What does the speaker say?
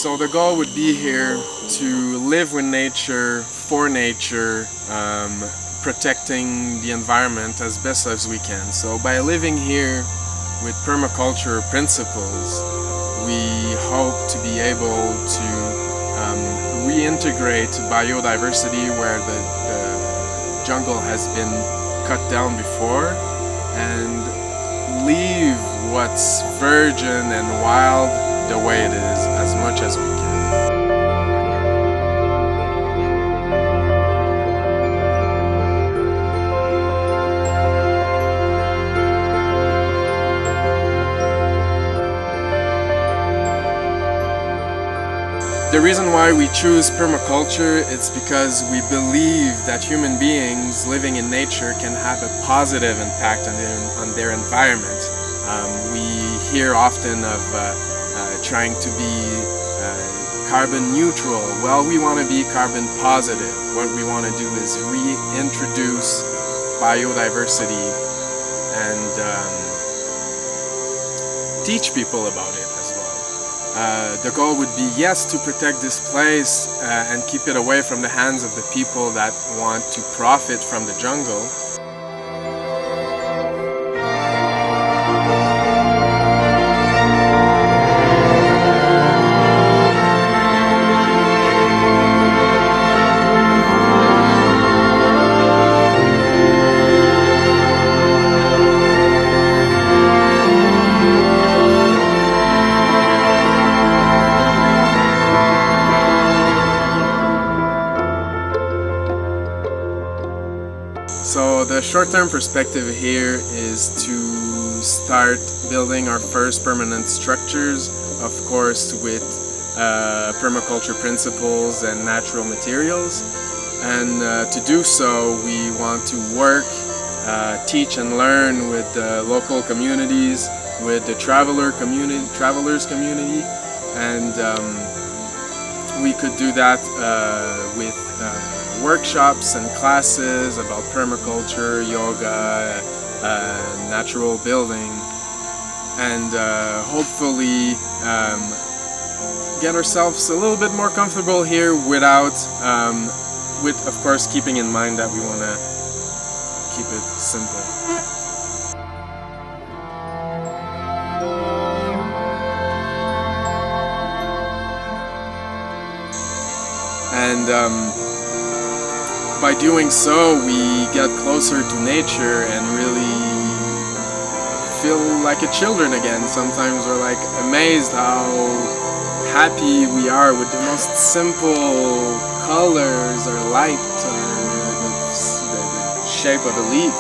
So the goal would be here to live with nature, for nature, protecting the environment as best as we can. So by living here with permaculture principles, we hope to be able to reintegrate biodiversity where the jungle has been cut down before, and leave what's virgin and wild the way it is as much as we can. The reason why we choose permaculture is because we believe that human beings living in nature can have a positive impact on their environment. We hear often of trying to be carbon neutral. Well, we want to be carbon positive. What we want to do is reintroduce biodiversity and teach people about it. The goal would be, yes, to protect this place and keep it away from the hands of the people that want to profit from the jungle. So the short-term perspective here is to start building our first permanent structures, of course with permaculture principles and natural materials. And to do so, we want to work, teach and learn with the local communities, with the travelers community, and we could do that with workshops and classes about permaculture, yoga, natural building, and hopefully get ourselves a little bit more comfortable here without, with of course keeping in mind that we want to keep it simple. And by doing so, we get closer to nature and really feel like a children again. Sometimes we're like amazed how happy we are with the most simple colors or light or the shape of a leaf.